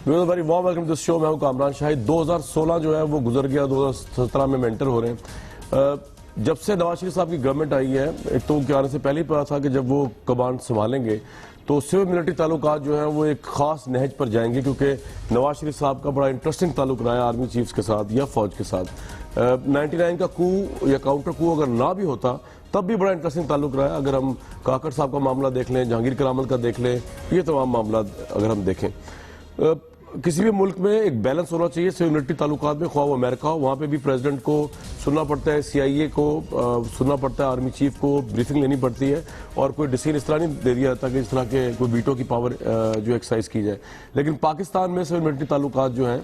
Very warm welcome to this show. میں ہوں کامران شاہد. 2016 جو ہے وہ گزر گیا, 2017 میں انٹر ہو رہے ہیں. جب سے نواز شریف صاحب کی گورنمنٹ آئی ہے, ایک تو ان کے آنے سے پہلے ہی پتا تھا کہ جب وہ کمانڈ سنبھالیں گے تو سول ملٹری تعلقات جو ہیں وہ ایک خاص نہج پر جائیں گے, کیونکہ نواز شریف صاحب کا بڑا انٹرسٹنگ تعلق رہا ہے آرمی چیفز کے ساتھ یا فوج کے ساتھ. 99 کا کو یا کاؤنٹر کو اگر نہ بھی ہوتا تب بھی بڑا انٹرسٹنگ تعلق رہا ہے. اگر ہم کاکڑ صاحب کا معاملہ دیکھ لیں, جہانگیر کرامت کا دیکھ لیں, یہ تمام معاملات اگر ہم دیکھیں, کسی بھی ملک میں ایک بیلنس ہونا چاہیے سول ملٹری تعلقات میں. خواہ وہ امریکہ ہو, وہاں پہ بھی پریزیڈنٹ کو سننا پڑتا ہے, CIA کو سننا پڑتا ہے, آرمی چیف کو بریفنگ لینی پڑتی ہے, اور کوئی ڈیسیژن اس طرح نہیں دے دیا جاتا کہ اس طرح کے کوئی ویٹو کی پاور جو ایکسرسائز کی جائے. لیکن پاکستان میں سول ملٹری تعلقات جو ہیں,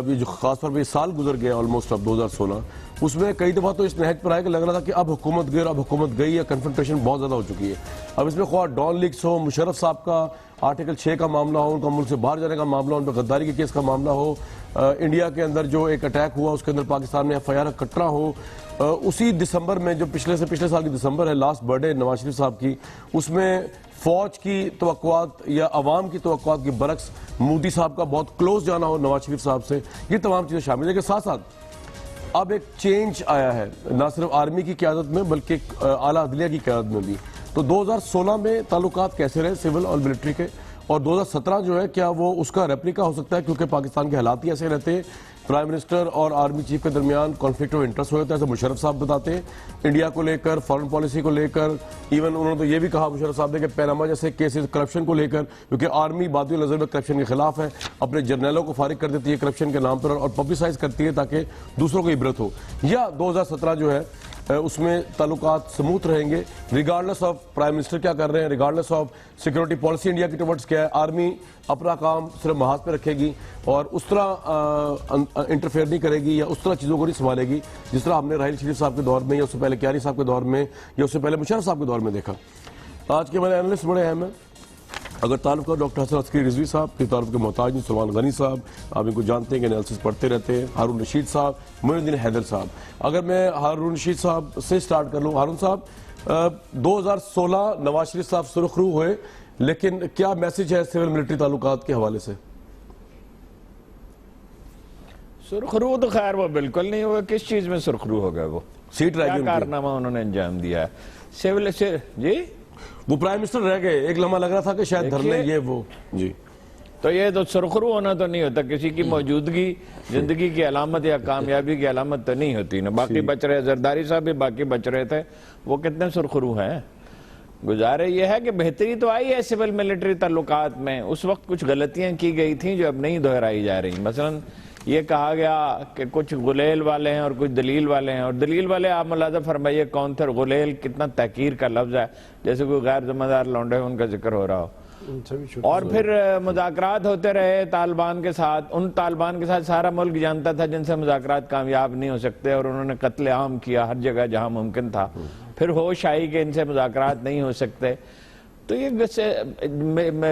جو خاص طور پہ سال گزر گیا آلموسٹ اب 2016, اس میں کئی دفعہ تو اس نہج پر آئے کہ لگ رہا تھا کہ اب حکومت گئی اور اب حکومت گئی, یا کنفرنٹیشن بہت زیادہ ہو چکی ہے. اب اس میں خواہ ڈان لیکس ہو, مشرف صاحب کا آرٹیکل 6 کا معاملہ ہو, ان کا ملک سے باہر جانے کا معاملہ ہو, ان پہ غداری کے کیس کا معاملہ ہو, انڈیا کے اندر جو ایک اٹیک ہوا اس کے اندر پاکستان میں FIR کٹرا ہو, اسی دسمبر میں جو پچھلے سال کی دسمبر ہے, last birth day Nawaz Sharif صاحب کی, اس میں فوج کی توقعات یا عوام کی توقعات کی برعکس مودی صاحب کا بہت کلوز جانا ہو نواز شریف صاحب سے, یہ تمام چیزیں شامل ہیں. کہ ساتھ ساتھ اب ایک چینج آیا ہے نہ صرف آرمی کی قیادت میں بلکہ اعلیٰ عدلیہ کی قیادت میں بھی. تو 2016 میں تعلقات کیسے رہے سول اور ملٹری کے, اور 2017 جو ہے کیا وہ اس کا ریپلیکا ہو سکتا ہے, کیونکہ پاکستان کے حالات ہی ایسے رہتے ہیں. پرائم منسٹر اور آرمی چیف کے درمیان کانفلکٹ آف انٹرسٹ ہو جاتا ہے, ایسے مشرف صاحب بتاتے ہیں, انڈیا کو لے کر, فارن پالیسی کو لے کر. ایون انہوں نے تو یہ بھی کہا مشرف صاحب نے کہ پیناما جیسے کیسز کرپشن کو لے کر, کیونکہ آرمی بادی نظر میں کرپشن کے خلاف ہے, اپنے جرنیلوں کو فارغ کر دیتی ہے کرپشن کے نام پر اور پبلسائز کرتی ہے تاکہ دوسروں کو عبرت ہو. یا 2017 جو ہے اس میں تعلقات سموتھ رہیں گے ریگارڈلیس آف پرائم منسٹر کیا کر رہے ہیں, regardless of security policy India کی ٹورڈز کیا ہے. آرمی اپنا کام صرف محاذ پہ رکھے گی اور اس طرح انٹرفیئر نہیں کرے گی یا اس طرح چیزوں کو نہیں سنبھالے گی جس طرح ہم نے راحیل شریف صاحب کے دور میں, یا اس سے پہلے کیاری صاحب کے دور میں, یا اس سے پہلے مشرف صاحب کے دور میں دیکھا. آج کے ہمارے اینالسٹ بڑے اہم ہیں. اگر تعلق ہے ڈاکٹر حسن عسکری رضوی صاحب, پھر تعلق کے محتاج نہیں سلمان غنی صاحب, آپ ان کو جانتے ہیں کہ انالیسس پڑھتے رہتے ہیں, ہارون رشید صاحب, معین الدین حیدر صاحب. اگر میں ہارون رشید صاحب سے سٹارٹ کر لوں. ہارون صاحب, 2016 نواز شریف صاحب سرخرو ہوئے, لیکن کیا میسج ہے سول ملٹری تعلقات کے حوالے سے؟ سرخرو تو خیر وہ بالکل نہیں ہوا. کس چیز میں سرخرو ہوگا, وہ سیٹ رہ کیا گئی کارنامہ انہوں نے انجام دیا ہے سول سے؟ جی وہ پرائم منسٹر رہ گئے, ایک لمحہ لگ رہا تھا کہ شاید دھر لیں یہ وہ. جی تو یہ تو سرخرو ہونا تو نہیں ہوتا, کسی کی موجودگی زندگی کی علامت یا کامیابی کی علامت تو نہیں ہوتی نا. باقی بچ رہے, زرداری صاحب بھی باقی بچ رہے تھے, وہ کتنے سرخرو ہیں. گزارے یہ ہے کہ بہتری تو آئی ہے سول ملٹری تعلقات میں. اس وقت کچھ غلطیاں کی گئی تھیں جو اب نہیں دہرائی جا رہی. مثلا یہ کہا گیا کہ کچھ غلیل والے ہیں اور کچھ دلیل والے ہیں, اور دلیل والے آپ ملاحظہ فرمائیے کون تھے, اور غلیل کتنا تحقیر کا لفظ ہے, جیسے کوئی غیر ذمہ دار لونڈے ان کا ذکر ہو رہا ہو. اور پھر مذاکرات ہوتے رہے طالبان کے ساتھ. ان طالبان کے ساتھ سارا ملک جانتا تھا جن سے مذاکرات کامیاب نہیں ہو سکتے, اور انہوں نے قتل عام کیا ہر جگہ جہاں ممکن تھا. پھر ہوش آئی کہ ان سے مذاکرات نہیں ہو سکتے. تو یہ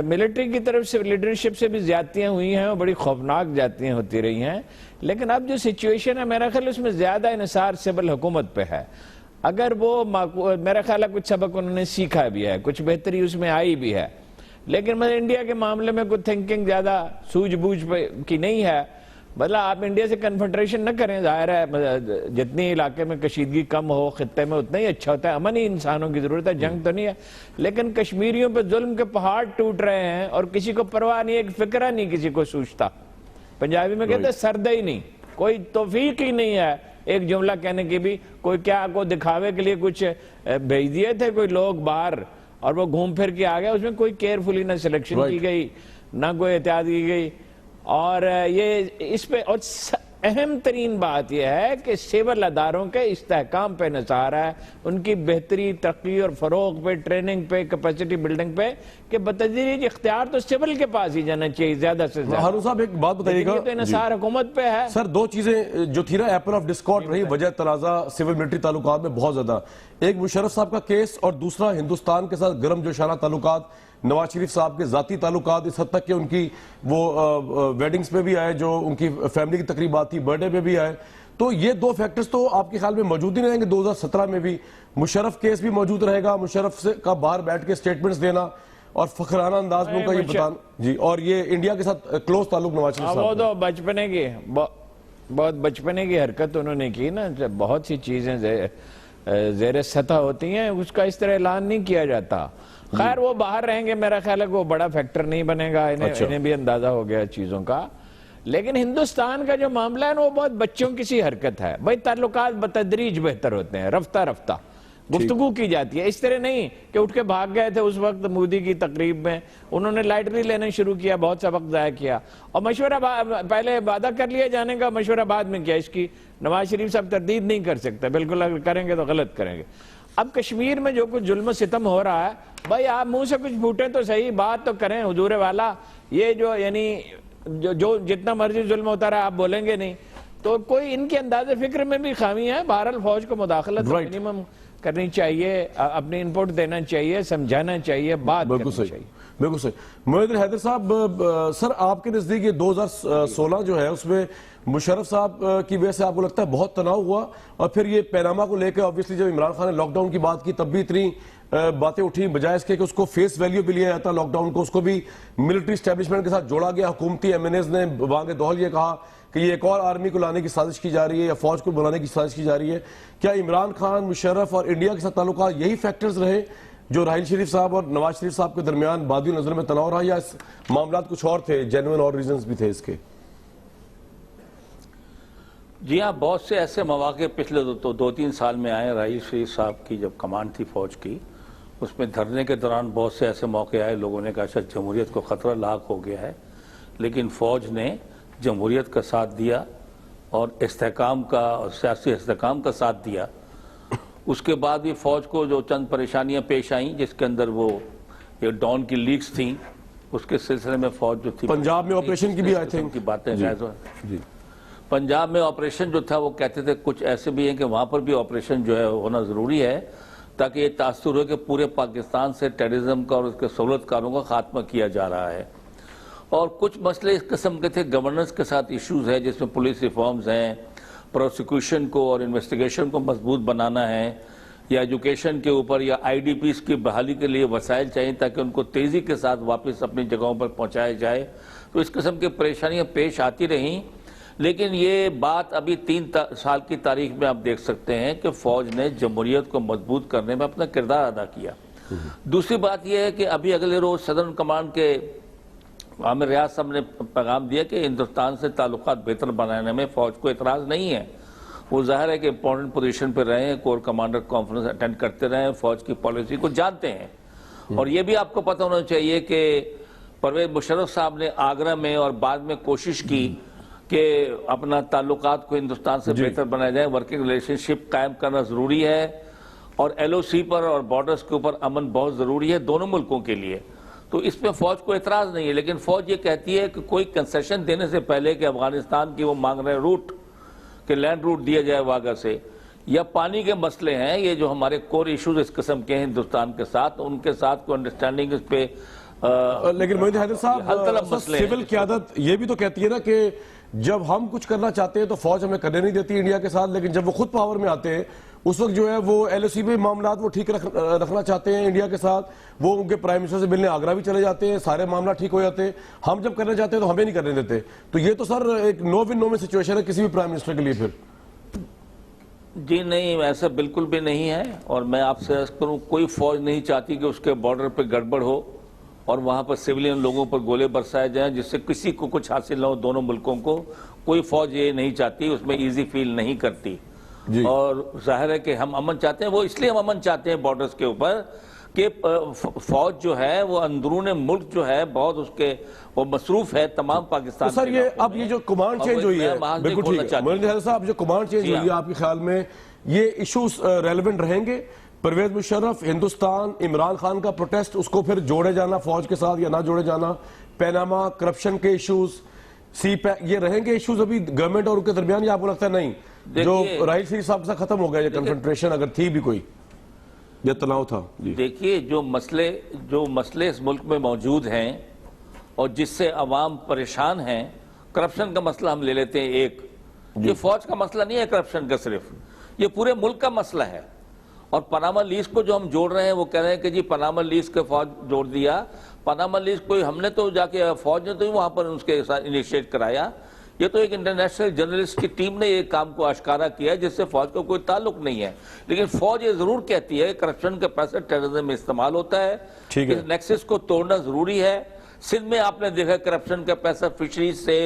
ملٹری کی طرف سے لیڈرشپ سے بھی زیادتیاں ہوئی ہیں, اور بڑی خوفناک زیادتیاں ہوتی رہی ہیں. لیکن اب جو سچویشن ہے میرا خیال اس میں زیادہ انحصار سول حکومت پہ ہے. اگر وہ میرا خیال ہے کچھ سبق انہوں نے سیکھا بھی ہے, کچھ بہتری اس میں آئی بھی ہے. لیکن انڈیا کے معاملے میں کوئی تھنکنگ زیادہ سوجھ بوجھ کی نہیں ہے. مطلب آپ انڈیا سے کنفنٹریشن نہ کریں, ظاہر ہے جتنی علاقے میں کشیدگی کم ہو خطے میں اتنا ہی اچھا ہوتا ہے. امن ہی انسانوں کی ضرورت ہے, جنگ تو نہیں ہے. لیکن کشمیریوں پہ ظلم کے پہاڑ ٹوٹ رہے ہیں اور کسی کو پرواہ نہیں, ایک فکرہ نہیں کسی کو سوچتا. پنجابی میں کہتے ہیں سردہ ہی نہیں, کوئی توفیق ہی نہیں ہے ایک جملہ کہنے کی بھی. کوئی کیا کو دکھاوے کے لیے کچھ بھیج دیے تھے کوئی لوگ باہر, اور وہ گھوم پھر کے آ گئے. اس میں کوئی کیئرفلی نہ سلیکشن کی گئی, نہ کوئی احتیاط کی گئی. اور یہ اس پہ اور اہم ترین بات یہ ہے کہ سول اداروں کے استحکام پہ انحصار ہے, ان کی بہتری, ترقی اور فروغ پہ, ٹریننگ پہ, کیپیسٹی بلڈنگ پہ, کہ بتدریج اختیار تو سول کے پاس ہی جانا چاہیے زیادہ سے زیادہ. ہارون صاحب ایک بات بتائیے گا, یہ تو انحصار حکومت پہ ہے. سر دو چیزیں جو تھی نا ایپل آف ڈسکارڈ رہی وجہ تنازع سول ملٹری تعلقات میں بہت زیادہ. ایک مشرف صاحب کا کیس, اور دوسرا ہندوستان کے ساتھ گرم جوشانہ تعلقات, نواز شریف صاحب کے ذاتی تعلقات, اس حد تک کہ ان کی وہ ویڈنگز پہ بھی آئے, جو ان کی فیملی کی تقریبات تھی, برتھ ڈے پہ بھی آئے. تو یہ دو فیکٹرز تو آپ کے خیال میں موجود ہی رہیں گے 2017 میں بھی؟ مشرف کیس بھی موجود رہے گا, مشرف کا باہر بیٹھ کے سٹیٹمنٹس دینا, اور فخرانہ انداز میں ان کا یہ بتانا جی، اور یہ انڈیا کے ساتھ کلوز تعلق نواز شریف وہ صاحب تو بچپنے کی بہت بچپنے کی حرکت انہوں نے کی نا، بہت سی چیزیں زیر سطح ہوتی ہیں، اس کا اس طرح اعلان نہیں کیا جاتا. خیر وہ باہر رہیں گے، میرا خیال ہے کہ وہ بڑا فیکٹر نہیں بنے گا، انہیں بھی اندازہ ہو گیا چیزوں کا. لیکن ہندوستان کا جو معاملہ ہے وہ بہت بچوں کی سی حرکت ہے. بھائی تعلقات بتدریج بہتر ہوتے ہیں، رفتہ رفتہ گفتگو کی جاتی ہے، اس طرح نہیں کہ اٹھ کے بھاگ گئے تھے اس وقت مودی کی تقریب میں، انہوں نے لائٹری لینا شروع کیا، بہت سا وقت ضائع کیا، اور مشورہ پہلے وعدہ کر لیا جانے کا، مشورہ بعد میں کیا. اس کی نواز شریف صاحب تردید نہیں کر سکتے، بالکل اگر کریں گے تو غلط کریں گے. اب کشمیر میں جو کچھ ظلم و ستم ہو رہا ہے، بھائی آپ منہ سے کچھ پھوٹیں تو صحیح، بات تو کریں حضور والا. یہ جو یعنی جو جتنا مرضی ظلم ہوتا رہا آپ بولیں گے نہیں، تو کوئی ان کے انداز فکر میں بھی خامی ہے. بہرحال فوج کو مداخلت منیمم کرنی چاہیے، اپنی انپوٹ دینا چاہیے، سمجھانا چاہیے، بات کرنی چاہیے. بالکل صحیح. محمد حیدر صاحب، سر آپ کے نزدیک یہ 2016 جو ہے اس میں مشرف صاحب کی وجہ سے آپ کو لگتا ہے بہت تناؤ ہوا، اور پھر یہ پیناما کو لے کے obviously جب عمران خان نے لاک ڈاؤن کی بات کی تب بھی اتنی باتیں اٹھی، بجائے اس کے کہ اس کو فیس ویلیو بھی لیا جاتا لاک ڈاؤن کو، اس کو بھی ملٹری اسٹیبلشمنٹ کے ساتھ جوڑا گیا. حکومتی ایم این ایز نے وہاں دوحل یہ کہا کہ یہ ایک اور آرمی کو لانے کی سازش کی جا رہی ہے یا فوج کو بلانے کی سازش کی جا رہی ہے. کیا عمران خان، مشرف اور انڈیا کے ساتھ تعلقات یہی فیکٹرز رہے جو راحیل شریف صاحب اور نواز شریف صاحب کے درمیان بادی نظر میں تناؤ رہا، یا اس معاملات کچھ اور تھے، جینوئن اور ریزنز بھی تھے اس کے؟ جی ہاں، بہت سے ایسے مواقع پچھلے 2-3 سال میں آئے. راحیل شریف صاحب کی جب کمانڈ تھی فوج کی، اس میں دھرنے کے دوران بہت سے ایسے موقع آئے، لوگوں نے کہا شاید جمہوریت کو خطرہ لاحق ہو گیا ہے، لیکن فوج نے جمہوریت کا ساتھ دیا اور استحکام کا اور سیاسی استحکام کا ساتھ دیا. اس کے بعد بھی فوج کو جو چند پریشانیاں پیش آئیں، جس کے اندر وہ یہ ڈان کی لیکس تھیں، اس کے سلسلے میں فوج جو تھی پنجاب میں آپریشن کی بھی آئی تھنک کی باتیں جی پنجاب میں آپریشن جو تھا وہ کہتے تھے کچھ ایسے بھی ہیں کہ وہاں پر بھی آپریشن جو ہے ہونا ضروری ہے تاکہ یہ تاثر ہو کہ پورے پاکستان سے ٹیررزم کا اور اس کے سہولت کاروں کا خاتمہ کیا جا رہا ہے. اور کچھ مسئلے اس قسم کے تھے، گورننس کے ساتھ ایشوز ہیں جس میں پولیس ریفارمز ہیں، پروسیکیوشن کو اور انویسٹیگیشن کو مضبوط بنانا ہے، یا ایجوکیشن کے اوپر، یا آئی ڈی پیز کی بحالی کے لیے وسائل چاہیے تاکہ ان کو تیزی کے ساتھ واپس اپنی جگہوں پر پہنچایا جائے. تو اس قسم کی پریشانیاں پیش آتی رہیں، لیکن یہ بات ابھی 3 سال کی تاریخ میں آپ دیکھ سکتے ہیں کہ فوج نے جمہوریت کو مضبوط کرنے میں اپنا کردار ادا کیا. دوسری بات یہ ہے کہ ابھی اگلے روز صدرن کمانڈ کے عامر ریاض صاحب نے پیغام دیا کہ ہندوستان سے تعلقات بہتر بنانے میں فوج کو اعتراض نہیں ہے. وہ ظاہر ہے کہ امپورٹنٹ پوزیشن پہ رہے ہیں، کور کمانڈر کانفرنس اٹینڈ کرتے رہے ہیں، فوج کی پالیسی کو جانتے ہیں. اور یہ بھی آپ کو پتہ ہونا چاہیے کہ پرویز مشرف صاحب نے آگرہ میں اور بعد میں کوشش کی کہ اپنا تعلقات کو ہندوستان سے بہتر بنایا جائے، ورکنگ ریلیشن شپ قائم کرنا ضروری ہے، اور ایل او سی پر اور بارڈرز کے اوپر امن بہت ضروری ہے دونوں ملکوں کے لیے. تو اس میں فوج کو اعتراض نہیں ہے، لیکن فوج یہ کہتی ہے کہ کوئی کنسیشن دینے سے پہلے کہ افغانستان کی وہ مانگ رہے روٹ کہ لینڈ روٹ دیا جائے واگا سے، یا پانی کے مسئلے ہیں، یہ جو ہمارے کور ایشوز اس قسم کے ہیں ہندوستان کے ساتھ، ان کے ساتھ کوئی انڈرسٹینڈنگ اس پہ. لیکن محمد حیدر صاحب، سول قیادت یہ بھی تو کہتی ہے نا کہ جب ہم کچھ کرنا چاہتے ہیں تو فوج ہمیں کرنے نہیں دیتی انڈیا کے ساتھ، لیکن جب وہ خود پاور میں آتے ہیں اس وقت جو ہے وہ ایل او سی میں معاملات وہ ٹھیک رکھنا چاہتے ہیں انڈیا کے ساتھ، وہ ان کے پرائم منسٹر سے ملنے آگرہ بھی چلے جاتے ہیں، سارے معاملات ٹھیک ہو جاتے ہیں. ہم جب کرنا چاہتے ہیں تو ہمیں نہیں کرنے دیتے. تو یہ تو سر ایک نو ون نو میں سچویشن ہے کسی بھی پرائم منسٹر کے لیے. پھر جی نہیں، ایسا بالکل بھی نہیں ہے. اور میں آپ سے عرض کروں، کوئی فوج نہیں چاہتی کہ اس کے بارڈر پہ گڑبڑ ہو اور وہاں پر سویلین لوگوں پر گولے برسائے جائیں جس سے کسی کو کچھ حاصل نہ ہو. دونوں ملکوں کو کوئی فوج یہ نہیں چاہتی، اس میں ایزی فیل نہیں کرتی. اور ظاہر ہے کہ ہم امن چاہتے ہیں. وہ اس لیے ہم امن چاہتے ہیں بارڈرز کے اوپر کہ فوج جو ہے وہ اندرون ملک جو ہے بہت اس کے وہ مصروف ہے تمام پاکستان. سر یہ اب یہ جو کمانڈ چینج ہوئی ہے، بالکل ٹھیک ہے محمد حیدر صاحب، جو کمانڈ چینج ہوئی ہے آپ کے خیال میں یہ ایشوز ریلیونٹ رہیں گے؟ پرویز مشرف، ہندوستان، عمران خان کا پروٹیسٹ، اس کو پھر جوڑے جانا فوج کے ساتھ یا نہ جوڑے جانا، پیناما، کرپشن کے ایشوز، سی پیک، یہ رہیں گے ایشوز ابھی گورنمنٹ اور ان کے درمیان، یا آپ کو لگتا ہے نہیں جو راحیل شریف صاحب سے ختم ہو گیا یہ کنفرنٹریشن اگر تھی بھی کوئی یا تناؤ تھا؟ دیکھیے جو مسئلے اس ملک میں موجود ہیں اور جس سے عوام پریشان ہیں، کرپشن کا مسئلہ ہم لے لیتے ہیں ایک. یہ فوج کا مسئلہ نہیں ہے کرپشن کا، صرف یہ پورے ملک کا مسئلہ ہے. اور پاناما لیز کو جو ہم جوڑ رہے ہیں وہ کہہ رہے ہیں کہ جی پاناما لیز کے فوج جوڑ دیا. پاناما لیز کوئی ہم نے تو جا کے فوج نے تو وہاں پر اس کے ساتھ انیشیٹ کرایا. یہ تو ایک انٹرنیشنل جرنلسٹ کی ٹیم نے یہ کام کو اشکارا کیا ہے جس سے فوج کا کوئی تعلق نہیں ہے. لیکن فوج یہ ضرور کہتی ہے کہ کرپشن کا پیسہ ٹیررزم میں استعمال ہوتا ہے. اس نیکسس کو توڑنا ضروری ہے. سندھ میں آپ نے دیکھا کرپشن کا پیسہ فشریز سے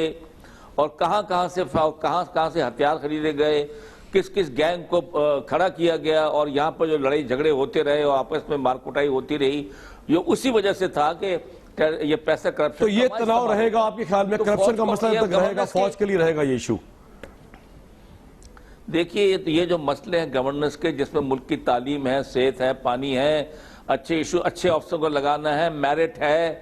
اور کہاں سے ہتھیار خریدے گئے, کس گینگ کو کھڑا کیا گیا, اور یہاں پر جو لڑائی جھگڑے ہوتے رہے اور آپس میں مار کٹائی ہوتی رہی, یہ اسی وجہ سے تھا کہ یہ پیسہ کرپشن. تو یہ تناؤ رہے گا آپ کے خیال میں, کرپشن کا مسئلہ تک رہے گا, فوج کے لیے رہے گا یہ ایشو؟ دیکھیے یہ جو مسئلے ہیں گورننس کے, جس میں ملک کی تعلیم ہے, صحت ہے, پانی ہے, اچھے ایشو, اچھے افسروں کو لگانا ہے, میرٹ ہے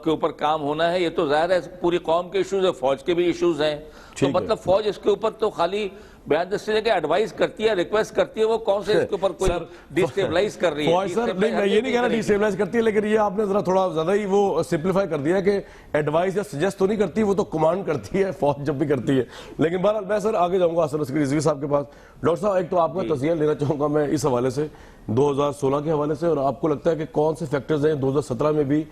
کے اوپر کام ہونا ہے, یہ تو ظاہر ہے پوری قوم کے ایشوز ہیں, فوج کے بھی ایشوز ہیں. تو مطلب فوج اس کے اوپر تو خالی بیان دستے کہ ایڈوائز کرتی ہے, ریکویسٹ کرتی ہے, وہ کون سے اس کے اوپر کوئی ڈیسٹیبلائز کر رہی ہے. فوج سر میں یہ نہیں کہہ رہا ڈیسٹیبلائز کرتی ہے, لیکن یہ آپ نے ذرا تھوڑا زیادہ ہی وہ سمپلیفائی کر دیا کہ ایڈوائز یا سجیسٹ تو نہیں کرتی, وہ تو کمانڈ کرتی ہے فوج جب بھی کرتی ہے. لیکن بہرحال میں سر آگے جاؤں گا حسن عسکری رضوی صاحب کے پاس. ڈاکٹر صاحب ایک تو آپ کا تجزیہ لینا چاہوں گا میں اس حوالے سے 2016 کے حوالے سے, اور آپ کو لگتا ہے کہ کون سے فیکٹرز ہیں 2017 میں بھی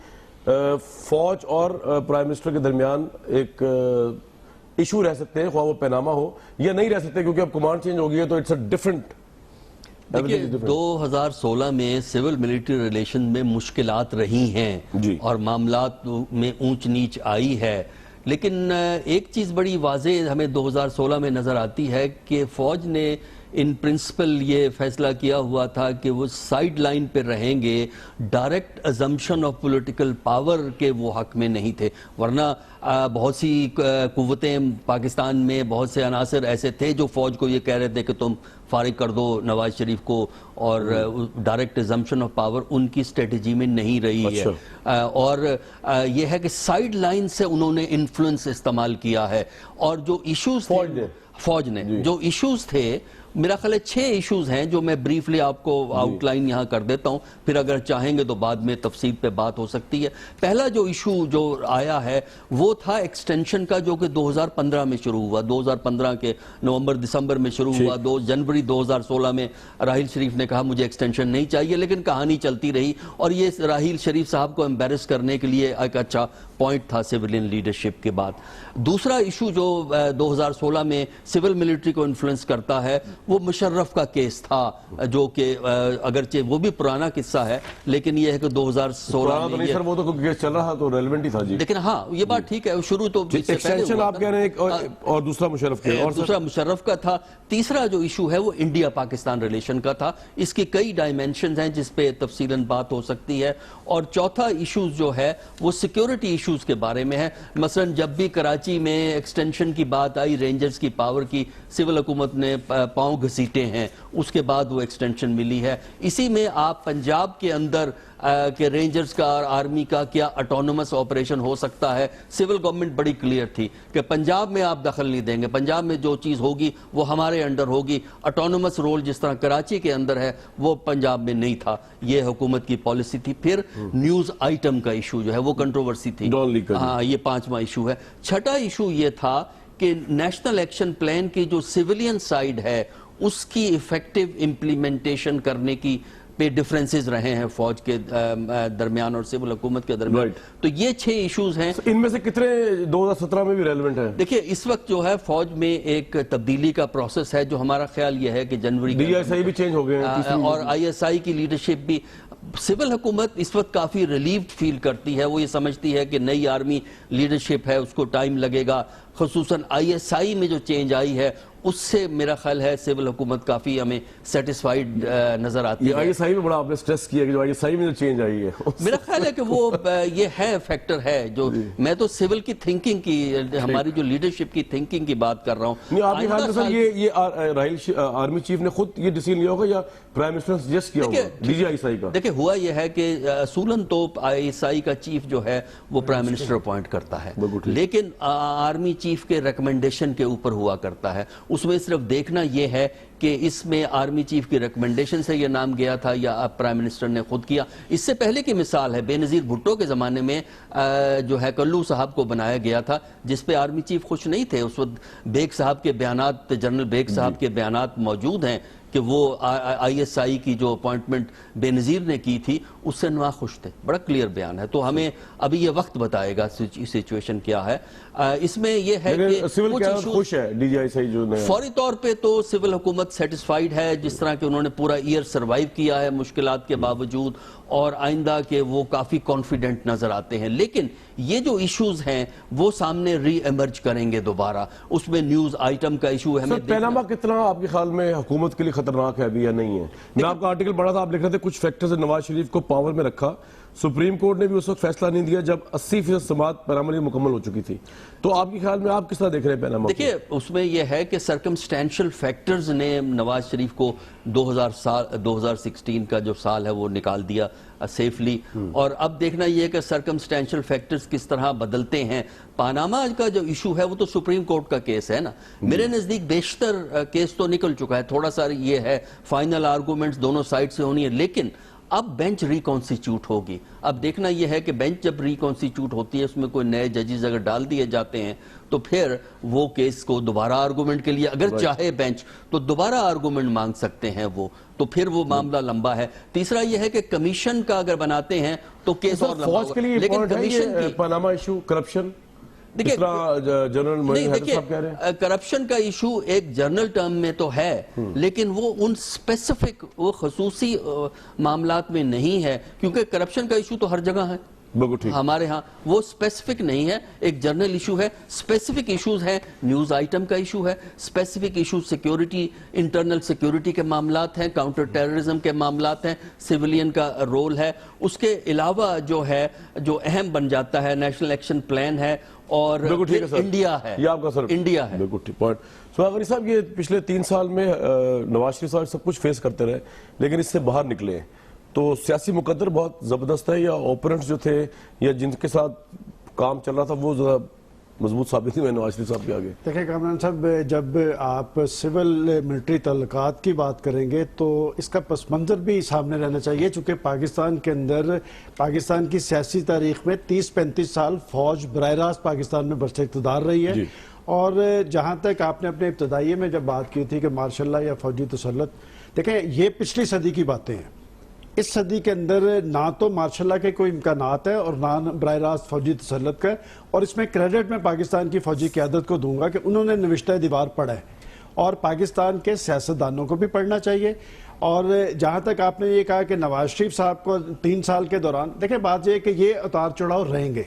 فوج اور پرائم منسٹر کے درمیان ایک ایشو رہ سکتے ہیں, خواہ وہ پیناما ہو یا نہیں رہ سکتے, کیونکہ اب کمانڈ چینج ہو گئی ہے تو اٹس اے ڈیفرنٹ. دیکھیے 2016 میں سول ملٹری ریلیشن میں مشکلات رہی ہیں اور معاملات میں اونچ نیچ آئی ہے, لیکن ایک چیز بڑی واضح ہمیں 2016 میں نظر آتی ہے کہ فوج نے ان پرنسپل یہ فیصلہ کیا ہوا تھا کہ وہ سائیڈ لائن پہ رہیں گے, direct assumption of political power کے وہ حق میں نہیں تھے. ورنہ بہت سی قوتیں پاکستان میں, بہت سے عناصر ایسے تھے جو فوج کو یہ کہہ رہے تھے کہ تم فارغ کر دو نواز شریف کو, اور ڈائریکٹ ازمپشن آف پاور ان کی اسٹریٹجی میں نہیں رہی ہے. اور یہ ہے کہ سائیڈ لائن سے انہوں نے انفلوئنس استعمال کیا ہے. اور جو ایشوز تھے فوج نے جو ایشوز تھے, میرا خیال ہے 6 ایشوز ہیں جو میں بریفلی آپ کو آؤٹ لائن یہاں کر دیتا ہوں, پھر اگر چاہیں گے تو بعد میں تفصیل پہ بات ہو سکتی ہے. پہلا جو ایشو جو آیا ہے وہ تھا ایکسٹینشن کا, جو کہ 2015 میں شروع ہوا, 2015 کے نومبر دسمبر میں شروع ہوا. 2 جنوری 2016 میں راحیل شریف نے کہا مجھے ایکسٹینشن نہیں چاہیے, لیکن کہانی چلتی رہی, اور یہ راحیل شریف صاحب کو امبیرس کرنے کے لیے ایک اچھا پوائنٹ تھا سیولین لیڈرشپ کے بعد. دوسرا ایشو جو 2016 میں سول ملٹری کو انفلوئنس کرتا ہے وہ مشرف کا کیس تھا, جو کہ اگرچہ وہ بھی پرانا قصہ ہے, لیکن یہ ہے کہ 2016 میں سر وہ تو کیس چل رہا تو ریلیونٹ ہی تھا جی. لیکن ہاں یہ بات ٹھیک ہے, شروع تو ایکسٹینشن آپ کہہ رہے ہیں, اور دوسرا مشرف کا, اور دوسرا مشرف کا تھا. تیسرا جو ایشو ہے وہ انڈیا پاکستان ریلیشن کا تھا. اس کی کئی ڈائمینشنز ہیں جس پہ تفصیلاً بات ہو سکتی ہے. اور چوتھا ایشو جو ہے وہ سیکیورٹی ایشوز کے بارے میں ہے. مثلا جب بھی کراچی میں ایکسٹینشن کی بات آئی, رینجرز کی پاور کی, سول حکومت نے پاؤں گھسیٹے ہیں, اس کے بعد وہ ایکسٹینشن ملی ہے. اسی میں آپ پنجاب کے اندر کہ رینجرز کا اور آرمی کا کیا اٹونومس آپریشن ہو سکتا ہے, سول گورنمنٹ بڑی کلیئر تھی کہ پنجاب میں آپ دخل نہیں دیں گے, پنجاب میں جو چیز ہوگی وہ ہمارے انڈر ہوگی. اٹونومس رول جس طرح کراچی کے اندر ہے وہ پنجاب میں نہیں تھا, یہ حکومت کی پالیسی تھی. پھر نیوز آئٹم کا ایشو جو ہے وہ کنٹروورسی تھی, ہاں یہ 5واں ایشو ہے. چھٹا ایشو یہ تھا کہ نیشنل ایکشن پلان کی جو سیولین سائیڈ ہے اس کی ایفیکٹو امپلیمنٹیشن کرنے کی پہ ڈیفرنسز رہے ہیں فوج کے درمیان اور سول حکومت کے درمیان. تو یہ 6 ایشوز ہیں. ان میں سے کتنے 2017 میں بھی ریلیونٹ ہیں؟ دیکھیں اس وقت جو ہے فوج میں ایک تبدیلی کا پروسیس ہے, جو ہمارا خیال یہ ہے کہ جنوری DSI بھی چینج ہو گئے ہیں, اور ISI کی لیڈرشپ بھی. سول حکومت اس وقت کافی ریلیوڈ فیل کرتی ہے, وہ یہ سمجھتی ہے کہ نئی آرمی لیڈرشپ ہے, اس کو ٹائم لگے گا. خصوصاً ISI میں جو چینج آئی ہے اس سے میرا خیال ہے سول حکومت کافی ہمیں سیٹسفائیڈ نظر آتی ہے. ISI میں بڑا آپ نے سٹریس کیا کہ جو ISI میں جو چینج آئی ہے, میرا خیال ہے کہ وہ یہ ہے فیکٹر ہے. جو میں تو سول کی تھنکنگ کی, ہماری جو لیڈرشپ کی تھنکنگ کی بات کر رہا ہوں. نہیں آپ کے خیال میں سر یہ راحیل آرمی چیف نے خود یہ ڈیسیژن لیا ہوگا یا پرائم منسٹر نے سجیسٹ کیا ہوگا DGI کا؟ دیکھیں ہوا یہ ہے کہ اصولاً تو ISI کا چیف جو ہے وہ پرائم منسٹر اپوائنٹ کرتا ہے, لیکن آرمی چیف کے ریکمنڈیشن کے اوپر ہوا کرتا ہے. اس میں صرف دیکھنا یہ ہے کہ اس میں آرمی چیف کی ریکمنڈیشن سے یہ نام گیا تھا یا پرائم منسٹر نے خود کیا. اس سے پہلے کی مثال ہے, بے نظیر بھٹو کے زمانے میں جو ہے کلو صاحب کو بنایا گیا تھا, جس پہ آرمی چیف خوش نہیں تھے. اس وقت بیگ صاحب کے بیانات, جنرل بیگ صاحب کے بیانات موجود ہیں کہ وہ ISI کی جو اپوائنٹمنٹ بے نظیر نے کی تھی اس سے ناخوش تھے. بڑا کلیئر بیان ہے. تو ہمیں ابھی یہ وقت بتائے گا سچویشن کیا ہے. اس میں یہ ہے کہ سول قیادت خوش ہے DGI جو فوری طور پہ تو سول حکومت سیٹسفائیڈ ہے جس طرح کہ انہوں نے پورا ایئر سروائیو کیا ہے مشکلات کے باوجود, اور آئندہ کے وہ کافی کانفیڈنٹ نظر آتے ہیں. لیکن یہ جو ایشوز ہیں وہ سامنے ری ایمرج کریں گے دوبارہ. اس میں نیوز آئٹم کا ایشو ہے. پیناما کتنا آپ کے خیال میں حکومت کے لیے خطرناک ہے ابھی یا نہیں ہے؟ میں آپ کا آرٹیکل پڑھا تھا, آپ لکھ رہے تھے کچھ فیکٹرز نواز شریف کو پاور میں رکھا, سپریم کورٹ نے بھی اس وقت فیصلہ نہیں دیا جب 80% سماعت پیناما لیے مکمل ہو چکی تھی. تو آپ کے خیال میں آپ کس طرح دیکھ رہے ہیں پیناما کو؟ دیکھیے اس میں یہ ہے کہ سرکمسٹینشل فیکٹرز نے نواز شریف کو 2016 کا جو سال ہے وہ نکال دیا سیفلی, اور اب دیکھنا یہ ہے کہ سرکمسٹینشل فیکٹرز کس طرح بدلتے ہیں. پاناما کا جو ایشو ہے وہ تو سپریم کورٹ کا کیس ہے نا. میرے نزدیک بیشتر کیس تو نکل چکا ہے, تھوڑا سا یہ ہے فائنل آرگومنٹس دونوں سائڈ سے ہونی ہے, لیکن اب بینچ ریکانسٹیچیوٹ ہوگی. اب دیکھنا یہ ہے کہ بینچ جب ریکانسٹیچیوٹ ہوتی ہے اس میں کوئی نئے ججز اگر ڈال دیے جاتے ہیں تو پھر وہ کیس کو دوبارہ آرگومنٹ کے لیے اگر چاہے بینچ تو دوبارہ آرگومنٹ مانگ سکتے ہیں وہ, تو پھر وہ معاملہ لمبا ہے. تیسرا یہ ہے کہ کمیشن کا اگر بناتے ہیں تو کیس اور لمبا فوج کے لیے لیکن کمیشن کی پاناما ایشو کرپشن کرپشن کا ایشو ایک جنرل ٹرم میں تو ہے, لیکن وہ ان اسپیسیفک وہ خصوصی معاملات میں نہیں ہے, کیونکہ کرپشن کا ایشو تو ہر جگہ ہے ہمارے ہاں, وہ اسپیسیفک نہیں ہے, ایک جنرل ایشو ہے. اسپیسیفک ایشوز ہیں, نیوز آئٹم کا ایشو ہے, specific issues security internal security کے معاملات ہیں, کاؤنٹر ٹیررزم کے معاملات ہیں, سیولین کا رول ہے. اس کے علاوہ جو ہے جو اہم بن جاتا ہے نیشنل ایکشن پلان ہے, اور انڈیا ہے. یہ آپ کا سر انڈیا ہے. بالکل ٹھیک پوائنٹ. سبحان غنی صاحب, یہ پچھلے 3 سال میں نواز شریف صاحب سب کچھ فیس کرتے رہے لیکن اس سے باہر نکلے, تو سیاسی مقدر بہت زبردست ہے یا اوپرنٹس جو تھے یا جن کے ساتھ کام چل رہا تھا وہ ذرا مضبوط ثابت ہوئے نواز شریف صاحب کے آگے؟ دیکھیں کامران صاحب, جب آپ سول ملٹری تعلقات کی بات کریں گے تو اس کا پس منظر بھی سامنے رہنا چاہیے, چونکہ پاکستان کے اندر پاکستان کی سیاسی تاریخ میں 30-35 سال فوج براہ راست پاکستان میں برسر اقتدار رہی ہے. اور جہاں تک آپ نے اپنے ابتدائیے میں جب بات کی تھی کہ مارشاء اللہ یا فوجی تسلط, دیکھیں یہ پچھلی صدی کی باتیں ہیں. اس صدی کے اندر نہ تو مارشاء اللہ کے کوئی امکانات ہیں اور نہ براہ راست فوجی تسلط کا, اور اس میں کریڈٹ میں پاکستان کی فوجی قیادت کو دوں گا کہ انہوں نے نوشتہ دیوار پڑھا ہے, اور پاکستان کے سیاستدانوں کو بھی پڑھنا چاہیے. اور جہاں تک آپ نے یہ کہا کہ نواز شریف صاحب کو 3 سال کے دوران, دیکھیں بات یہ ہے کہ یہ اتار چڑھاؤ رہیں گے,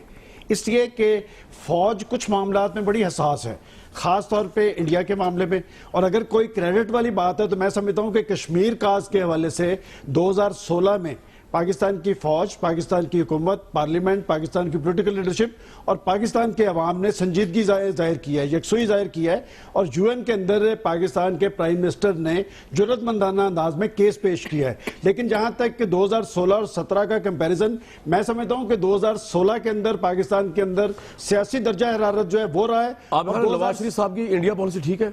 اس لیے کہ فوج کچھ معاملات میں بڑی حساس ہے, خاص طور پہ انڈیا کے معاملے میں. اور اگر کوئی کریڈٹ والی بات ہے تو میں سمجھتا ہوں کہ کشمیر کاز کے حوالے سے 2016 میں پاکستان کی فوج, پاکستان کی حکومت, پارلیمنٹ, پاکستان کی پولیٹیکل لیڈرشپ اور پاکستان کے عوام نے سنجیدگی ظاہر کی ہے, یکسوئی ظاہر کی ہے, اور UN کے اندر پاکستان کے پرائم منسٹر نے جرأت مندانہ انداز میں کیس پیش کیا ہے. لیکن جہاں تک کہ 2016 اور 17 کا کمپیریزن, میں سمجھتا ہوں کہ 2016 کے اندر پاکستان کے اندر سیاسی درجہ حرارت جو ہے وہ رہا ہے. آپ نواز شریف صاحب کی انڈیا پالیسی ٹھیک ہے؟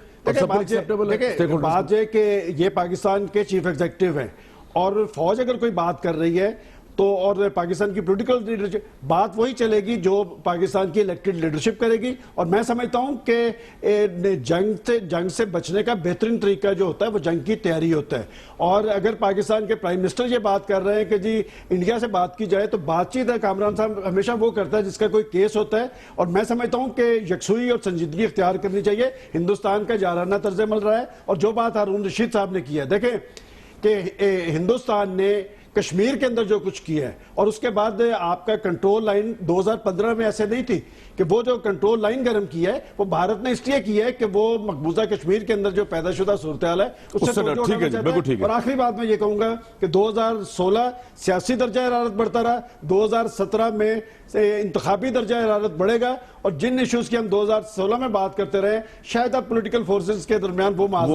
بات یہ کہ یہ پاکستان کے چیف ایگزیکٹو ہیں, اور فوج اگر کوئی بات کر رہی ہے تو, اور پاکستان کی پولیٹیکل لیڈرشپ, بات وہی چلے گی جو پاکستان کی الیکٹڈ لیڈرشپ کرے گی. اور میں سمجھتا ہوں کہ جنگ سے بچنے کا بہترین طریقہ جو ہوتا ہے وہ جنگ کی تیاری ہوتا ہے. اور اگر پاکستان کے پرائم منسٹر یہ بات کر رہے ہیں کہ جی انڈیا سے بات کی جائے, تو بات چیت ہے کامران صاحب ہمیشہ وہ کرتا ہے جس کا کوئی کیس ہوتا ہے. اور میں سمجھتا ہوں کہ یکسوئی اور سنجیدگی اختیار کرنی چاہیے. ہندوستان کا جارحانہ طرز عمل رہا ہے, اور جو بات ہارون رشید صاحب نے کی ہے, دیکھیں کہ ہندوستان نے کشمیر کے اندر جو کچھ کیا ہے, اور اس کے بعد آپ کا کنٹرول لائن 2015 میں ایسے نہیں تھی کہ وہ جو کنٹرول لائن گرم کی ہے وہ بھارت نے اس لیے کی ہے کہ وہ مقبوضہ کشمیر کے اندر جو پیدا شدہ صورتحال ہے اس سے توجہ اٹھانا چاہتا ہے. اور آخری بات میں یہ کہوں گا کہ 2016 سیاسی درجہ حرارت بڑھتا رہا, 2017 میں انتخابی درجہ حرارت بڑھے گا, اور جن ایشوز کی ہم 2016 میں بات کرتے رہے شاید اب پولیٹیکل فورسز کے درمیان وہ معاذ.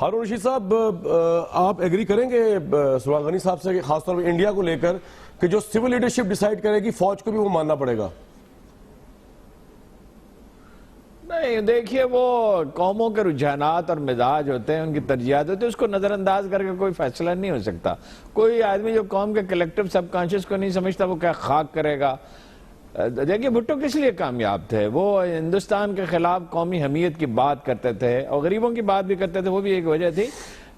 ہارون رشید صاحب, آپ ایگری کریں گے سبحان غنی صاحب سے کہ خاص طور پہ انڈیا کو لے کر کہ جو سول لیڈرشپ ڈیسائیڈ کرے گی فوج کو بھی وہ ماننا پڑے گا؟ نہیں, دیکھیے وہ قوموں کے رجحانات اور مزاج ہوتے ہیں, ان کی ترجیحات ہوتے ہیں, اس کو نظر انداز کر کے کوئی فیصلہ نہیں ہو سکتا. کوئی آدمی جو قوم کے کلیکٹیو سب کانشیس کو نہیں سمجھتا وہ کیا خاک کرے گا. دیکھیے بھٹو کس لیے کامیاب تھے, وہ ہندوستان کے خلاف قومی حمیت کی بات کرتے تھے اور غریبوں کی بات بھی کرتے تھے, وہ بھی ایک وجہ تھی.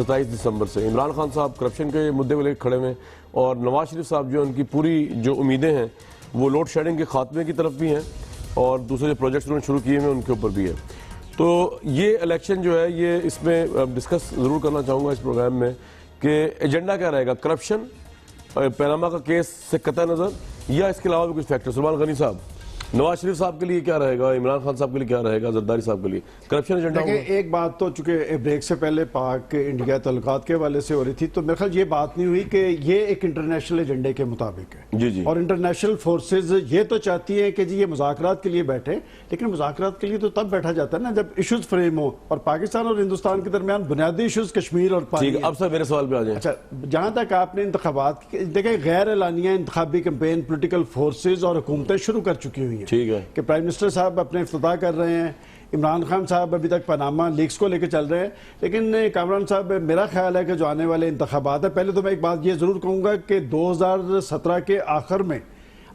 27 دسمبر سے عمران خان صاحب کرپشن کے مدعے کو لے کے کھڑے ہوئے ہیں اور نواز شریف صاحب جو ان کی پوری جو امیدیں ہیں وہ لوڈ شیڈنگ کے خاتمے کی طرف بھی ہیں اور دوسرے جو پروجیکٹس انہوں نے شروع کیے ہیں ان کے اوپر بھی ہے. تو یہ الیکشن جو ہے یہ اس میں ڈسکس ضرور کرنا چاہوں گا اس پروگرام میں کہ ایجنڈا کیا رہے گا, کرپشن, پیناما کا کیس سے قطع نظر یا اس کے علاوہ بھی کچھ فیکٹر. سلمان غنی صاحب, نواز شریف صاحب کے لیے کیا رہے گا, عمران خان صاحب کے لیے کیا رہے گا, زرداری صاحب کے لیے کرپشن ایجنڈا ہوگا؟ ایک بات تو چونکہ بریک سے پہلے پاک انڈیا تعلقات کے حوالے سے ہو رہی تھی تو میرے خیال یہ بات نہیں ہوئی کہ یہ ایک انٹرنیشنل ایجنڈے کے مطابق ہے جی جی, اور انٹرنیشنل فورسز یہ تو چاہتی ہیں کہ جی یہ مذاکرات کے لیے بیٹھے, لیکن مذاکرات کے لیے تو تب بیٹھا جاتا ہے نا جب ایشوز فریم ہو, اور پاکستان اور ہندوستان کے درمیان بنیادی ایشوز کشمیر اور پانی. ٹھیک ہے, اب سر میرے سوال پہ آ جائیں. اچھا, جہاں تک آپ نے انتخابات دیکھیں, غیر اعلانیہ انتخابی کمپین پولیٹیکل فورسز اور حکومتیں شروع کر چکی ہوئی ہیں. ٹھیک ہے کہ پرائم منسٹر صاحب اپنے افتتاح کر رہے ہیں, عمران خان صاحب ابھی تک پاناما لیکس کو لے کے چل رہے ہیں, لیکن کامران صاحب میرا خیال ہے کہ جو آنے والے انتخابات ہیں, پہلے تو میں ایک بات یہ ضرور کہوں گا کہ 2017 کے آخر میں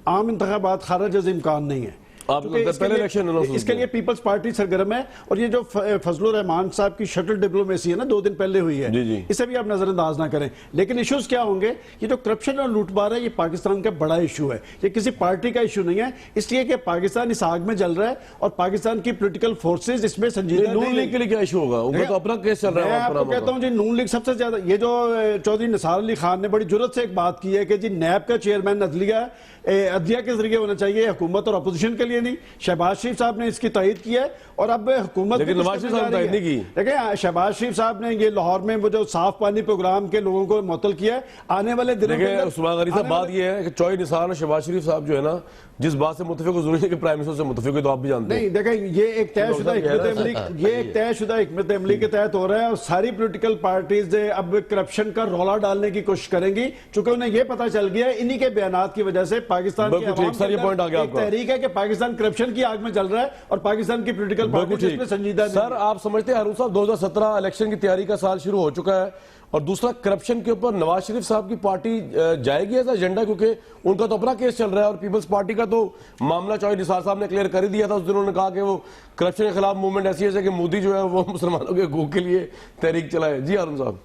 عام انتخابات خارج از امکان نہیں ہے. اس کے لیے پیپلز پارٹی سرگرم ہے, اور یہ جو فضل الرحمان صاحب کی شٹل ڈپلومیسی ہے نا 2 دن پہلے ہوئی ہے, اسے بھی آپ نظر انداز نہ کریں. لیکن ایشوز کیا ہوں گے, یہ جو کرپشن اور لوٹ مار ہے یہ پاکستان کا بڑا ایشو ہے, یہ کسی پارٹی کا ایشو نہیں ہے, اس لیے کہ پاکستان اس آگ میں جل رہا ہے اور پاکستان کی پولیٹیکل فورسز اس میں سنجیدہ نہیں. نون لیگ کے لیے کیا ایشو ہوگا, ان کا تو اپنا کیس چل رہا ہے. میں آپ کو کہتا ہوں جی نون لیگ سب سے زیادہ, یہ جو چودھری نثار علی خان نے بڑی جرات سے ایک بات کی ہے کہ جی نیب کا چیئرمین عدلیہ کے ذریعے ہونا چاہیے, حکومت اور اپوزیشن کے لیے نہیں. شہباز شریف صاحب نے اس کی تائید کی ہے اور اب حکومت, لیکن نواز شریف صاحب نے تائید نہیں کی. دیکھیں شہباز شریف صاحب نے یہ لاہور میں وہ جو صاف پانی پروگرام کے لوگوں کو معطل کیا ہے, آنے والے دنوں میں عثمان غنی صاحب بات یہ ہے کہ چوہدری نثار اور شہباز شریف صاحب جو ہے نا جس بات سے متفق ضروری ہے کہ پرائم منسٹر سے متفق ہے, تو آپ بھی جانتے ہیں. نہیں دیکھیں یہ ایک طے شدہ حکمت عملی کے تحت ہو رہا ہے, اور ساری پولیٹیکل پارٹیز اب کرپشن کا رولا ڈالنے کی کوشش کریں گی, چونکہ انہیں یہ پتا چل گیا ہے انہی کے بیانات کی وجہ سے پاکستان کی عوام ایک تحریک ہے کہ پاکستان کرپشن کی آگ میں جل رہا ہے اور پاکستان کی پولیٹیکل پارٹیز اس میں سنجیدہ نہیں. سر آپ سمجھتے ہیں ہارون صاحب 2017 الیکشن کی تیاری کا سال شروع ہو چکا ہے, اور دوسرا کرپشن کے اوپر نواز شریف صاحب کی پارٹی جائے گی ایسا ایجنڈا, کیونکہ ان کا تو اپنا کیس چل رہا ہے, اور پیپلز پارٹی کا تو معاملہ چوہدری نثار صاحب نے کلیئر کر ہی دیا تھا اس دن. انہوں نے کہا کہ وہ کرپشن کے خلاف موومنٹ ایسی ہے کہ مودی جو ہے وہ مسلمانوں کے حقوق کے لیے تحریک چلائے. جی ہارون صاحب,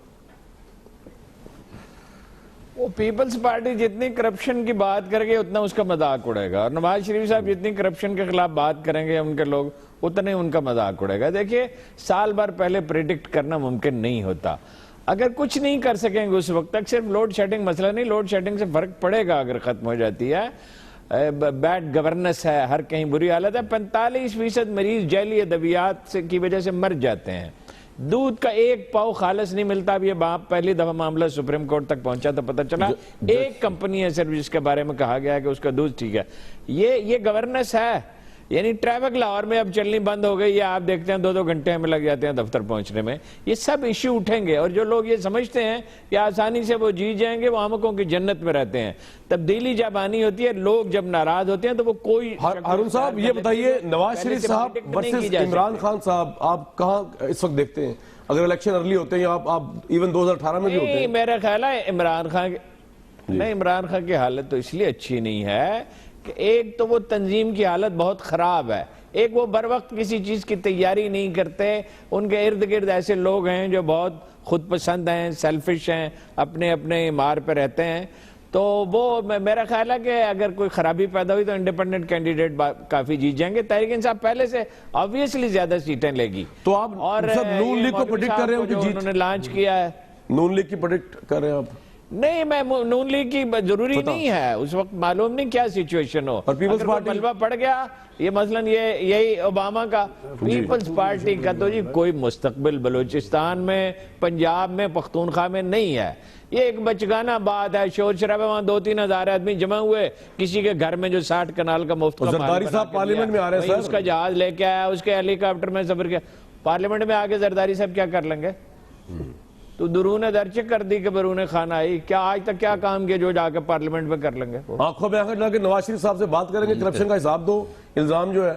وہ پیپلز پارٹی جتنی کرپشن کی بات کرے گے اتنا اس کا مذاق اڑے گا, اور نواز شریف صاحب جتنی کرپشن کے خلاف بات کریں گے ان کے لوگ اتنے ان کا مذاق اڑے گا. دیکھیے سال بھر پہلے پریڈکٹ کرنا ممکن نہیں ہوتا. اگر کچھ نہیں کر سکیں گے اس وقت تک, صرف لوڈ شیڈنگ مسئلہ نہیں, لوڈ شیڈنگ سے فرق پڑے گا اگر ختم ہو جاتی ہے. بیڈ گورننس ہے, ہر کہیں بری حالت ہے, 45% مریض جعلی ادویات کی وجہ سے مر جاتے ہیں. دودھ کا ایک پاؤ خالص نہیں ملتا. اب یہ پہلی دفعہ معاملہ سپریم کورٹ تک پہنچا تو پتہ چلا ایک کمپنی ہے صرف جس کے بارے میں کہا گیا ہے کہ اس کا دودھ ٹھیک ہے. یہ گورننس ہے. یعنی ٹریفک لاہور میں اب چلنی بند ہو گئی, یہ آپ دیکھتے ہیں 2 گھنٹے ہمیں لگ جاتے ہیں دفتر پہنچنے میں. یہ سب ایشو اٹھیں گے, اور جو لوگ یہ سمجھتے ہیں کہ آسانی سے وہ جیت جائیں گے, وہ احمقوں کی جنت میں رہتے ہیں. تبدیلی جب آنی ہوتی ہے, لوگ جب ناراض ہوتے ہیں تو وہ کوئی. ہارون صاحب یہ بتائیے, نواز شریف صاحب ورسز عمران خان صاحب آپ کہاں اس وقت دیکھتے ہیں؟ اگر الیکشن ارلی ہوتے ہیں یا آپ ایون 2018 میں بھی ہوتے ہیں. میرا خیال ہے عمران خان کی حالت تو اس لیے اچھی نہیں ہے کہ ایک تو وہ تنظیم کی حالت بہت خراب ہے, ایک وہ بر وقت کسی چیز کی تیاری نہیں کرتے, ان کے ارد گرد ایسے لوگ ہیں جو بہت خود پسند ہیں, سیلفش ہیں, اپنے مار پہ رہتے ہیں. تو وہ میرا خیال ہے کہ اگر کوئی خرابی پیدا ہوئی تو انڈیپینڈنٹ کینڈیڈیٹ کافی جیت جائیں گے. تحریک انصاف پہلے سے آبویسلی زیادہ سیٹیں لے گی. تو آپ نون لیگ کو پریڈکٹ کر رہے ہیں کہ انہوں نے لانچ کیا ہے, نون لیگ کی پریڈکٹ کر رہے ہیں آپ؟ نہیں, میں نون لیگ کی ضروری نہیں ہے, اس وقت معلوم نہیں کیا سچویشن ہو. اگر ملبہ پڑ گیا یہ مثلا یہی اوباما کا, پیپلز پارٹی کا تو جی کوئی مستقبل بلوچستان میں, پنجاب میں, پختونخوا میں نہیں ہے. یہ ایک بچگانہ بات ہے, شور شرابہ, وہاں 2-3 ہزار آدمی جمع ہوئے کسی کے گھر میں جو 60 کنال کا مفت کا زرداری صاحب پارلیمنٹ میں آ رہے ہیں, اس کا جہاز لے کے آیا, اس کے ہیلی کاپٹر میں سفر کیا, پارلیمنٹ میں آگے زرداری صاحب کیا کر لیں گے؟ تو درون درچ کر دی کہ برون خانہ آئی, کیا آج تک کیا کام کیا جو جا کے پارلیمنٹ میں کر لیں گے؟ آنکھوں میں آنکھیں ڈال کے نواز شریف صاحب سے بات کریں گے, کرپشن کا حساب دو, الزام جو ہے